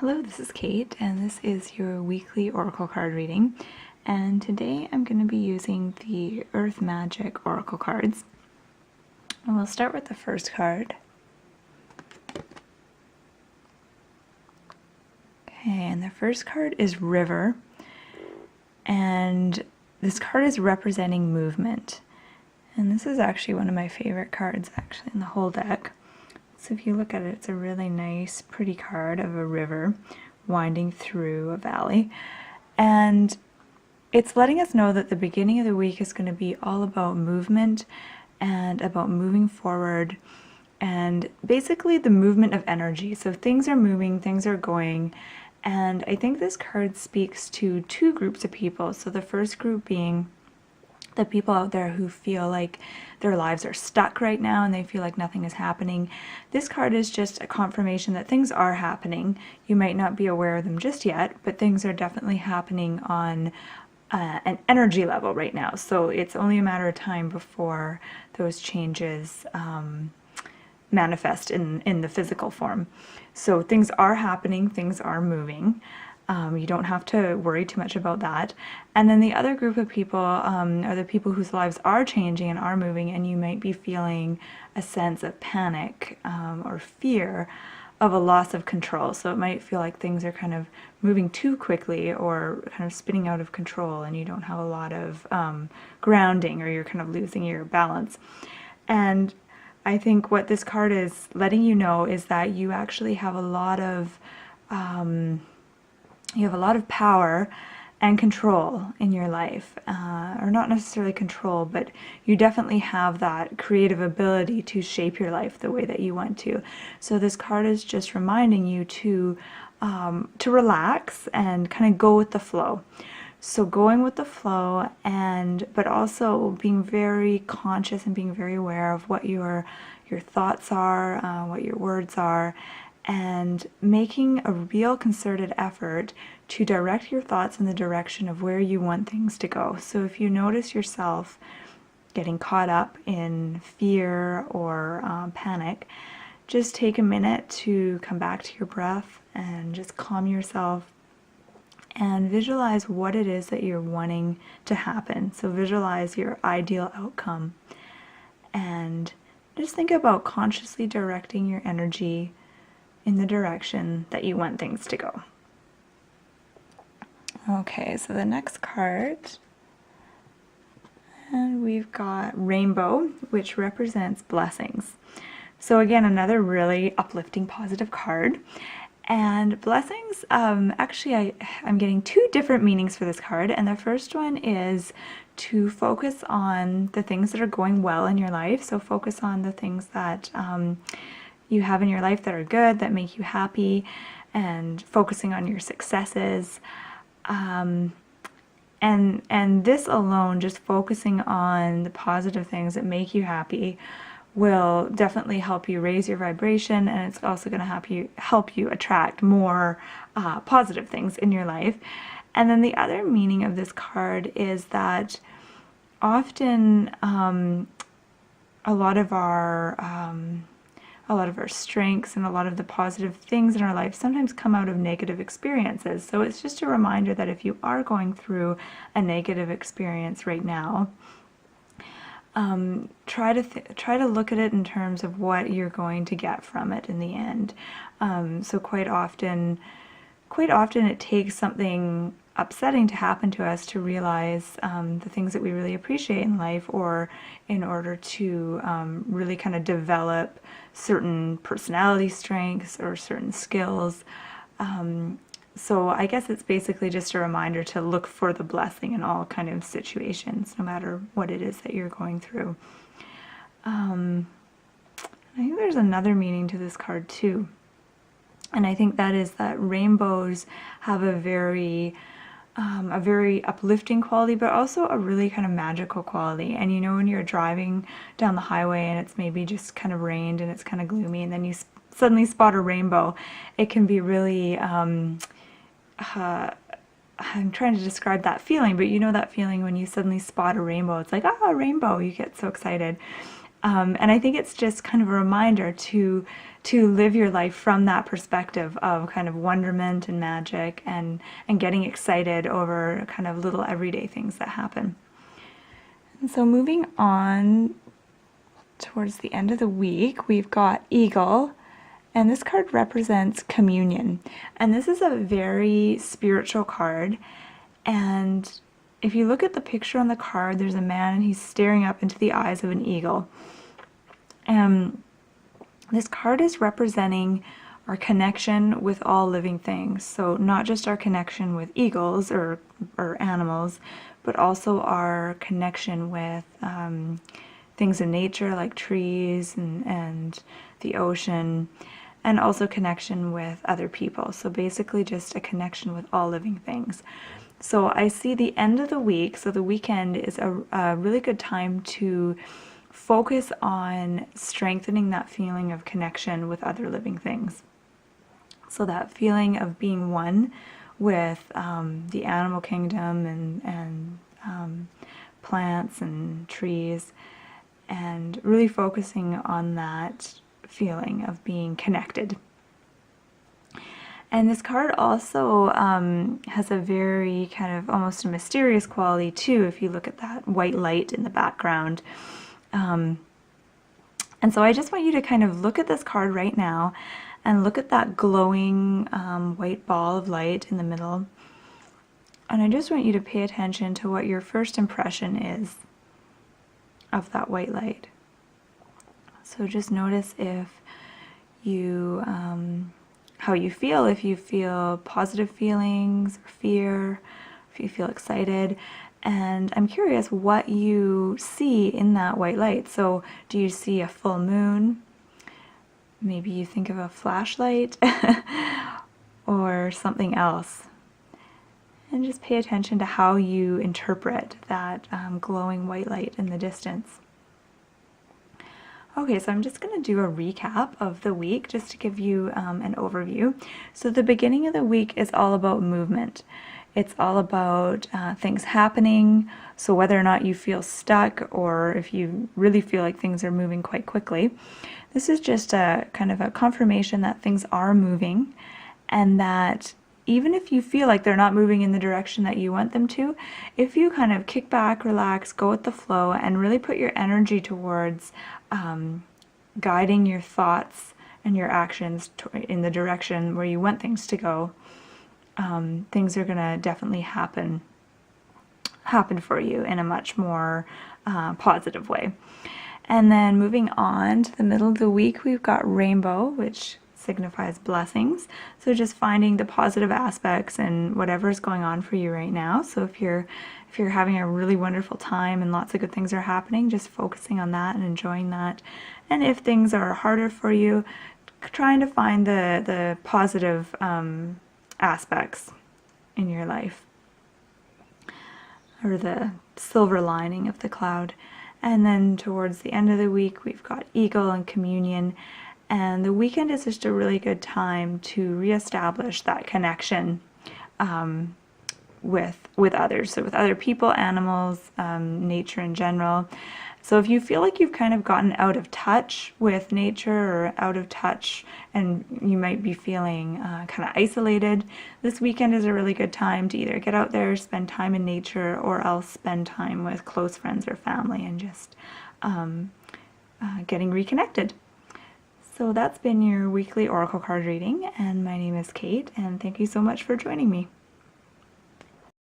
Hello, this is Kate, and this is your weekly Oracle card reading. And today I'm going to be using the Earth Magic Oracle cards. And we'll start with the first card. Okay, and the first card is River. And this card is representing movement. And this is actually one of my favorite cards actually in the whole deck. So if you look at it, it's a really nice, pretty card of a river winding through a valley. And it's letting us know that the beginning of the week is going to be all about movement and about moving forward and basically the movement of energy. So things are moving, things are going. And I think this card speaks to two groups of people. So the first group being the people out there who feel like their lives are stuck right now and they feel like nothing is happening. This card is just a confirmation that things are happening. You might not be aware of them just yet, but things are definitely happening on an energy level right now. So it's only a matter of time before those changes manifest in the physical form. So things are happening, things are moving. You don't have to worry too much about that. And then the other group of people are the people whose lives are changing and are moving, and you might be feeling a sense of panic or fear of a loss of control. So it might feel like things are kind of moving too quickly or kind of spinning out of control, and you don't have a lot of grounding, or you're kind of losing your balance. And I think what this card is letting you know is that you actually have a lot of power and control in your life, or not necessarily control, but you definitely have that creative ability to shape your life the way that you want to. So this card is just reminding you to relax and kind of go with the flow. So going with the flow, but also being very conscious and being very aware of what your thoughts are, what your words are, and making a real concerted effort to direct your thoughts in the direction of where you want things to go. So if you notice yourself getting caught up in fear or panic, just take a minute to come back to your breath and just calm yourself and visualize what it is that you're wanting to happen. So visualize your ideal outcome and just think about consciously directing your energy in the direction that you want things to go. Okay, so the next card, and we've got Rainbow, which represents blessings. So again, another really uplifting, positive card. And blessings, actually I'm getting two different meanings for this card, and the first one is to focus on the things that are going well in your life. So focus on the things that you have in your life that are good, that make you happy, and focusing on your successes. And this alone, just focusing on the positive things that make you happy, will definitely help you raise your vibration, and it's also going to help you attract more positive things in your life. And then the other meaning of this card is that often a lot of our strengths and a lot of the positive things in our life sometimes come out of negative experiences. So it's just a reminder that if you are going through a negative experience right now, try to look at it in terms of what you're going to get from it in the end. So quite often it takes something upsetting to happen to us to realize the things that we really appreciate in life, or in order to really kind of develop certain personality strengths or certain skills. So I guess it's basically just a reminder to look for the blessing in all kind of situations, no matter what it is that you're going through. I think there's another meaning to this card too. And I think that is that rainbows have a very uplifting quality, but also a really kind of magical quality. And you know, when you're driving down the highway and it's maybe just kind of rained and it's kind of gloomy, and then you suddenly spot a rainbow, it can be really I'm trying to describe that feeling, but you know that feeling when you suddenly spot a rainbow. It's like, ah, a rainbow, you get so excited. And I think it's just kind of a reminder to live your life from that perspective of kind of wonderment and magic, and getting excited over kind of little everyday things that happen. And so moving on towards the end of the week, we've got Eagle, and this card represents communion. And this is a very spiritual card. And if you look at the picture on the card, there's a man and he's staring up into the eyes of an eagle. And this card is representing our connection with all living things. So not just our connection with eagles or animals, but also our connection with things in nature like trees and the ocean, and also connection with other people. So basically just a connection with all living things. So I see the end of the week, so the weekend is a really good time to focus on strengthening that feeling of connection with other living things. So that feeling of being one with the animal kingdom and plants and trees, and really focusing on that feeling of being connected. And this card also has a very kind of almost a mysterious quality too, if you look at that white light in the background. And so I just want you to kind of look at this card right now and look at that glowing white ball of light in the middle. And I just want you to pay attention to what your first impression is of that white light. So just notice if you, how you feel, if you feel positive feelings, or fear, if you feel excited. And I'm curious what you see in that white light. So do you see a full moon? Maybe you think of a flashlight or something else. And just pay attention to how you interpret that glowing white light in the distance. Okay, so I'm just going to do a recap of the week just to give you an overview. So the beginning of the week is all about movement. It's all about things happening. So whether or not you feel stuck or if you really feel like things are moving quite quickly, this is just a kind of a confirmation that things are moving, and that even if you feel like they're not moving in the direction that you want them to, if you kind of kick back, relax, go with the flow, and really put your energy towards guiding your thoughts and your actions in the direction where you want things to go, things are going to definitely happen for you in a much more positive way. And then moving on to the middle of the week, we've got Rainbow, which signifies blessings. So just finding the positive aspects in whatever's going on for you right now. So if you're having a really wonderful time and lots of good things are happening, just focusing on that and enjoying that. And if things are harder for you, trying to find the positive aspects in your life, or the silver lining of the cloud. And then towards the end of the week, we've got Eagle and Communion. And the weekend is just a really good time to reestablish that connection with others, so with other people, animals, nature in general. So if you feel like you've kind of gotten out of touch with nature or out of touch and you might be feeling kind of isolated, this weekend is a really good time to either get out there, spend time in nature, or else spend time with close friends or family and just getting reconnected. So that's been your weekly oracle card reading, and my name is Kate, and thank you so much for joining me.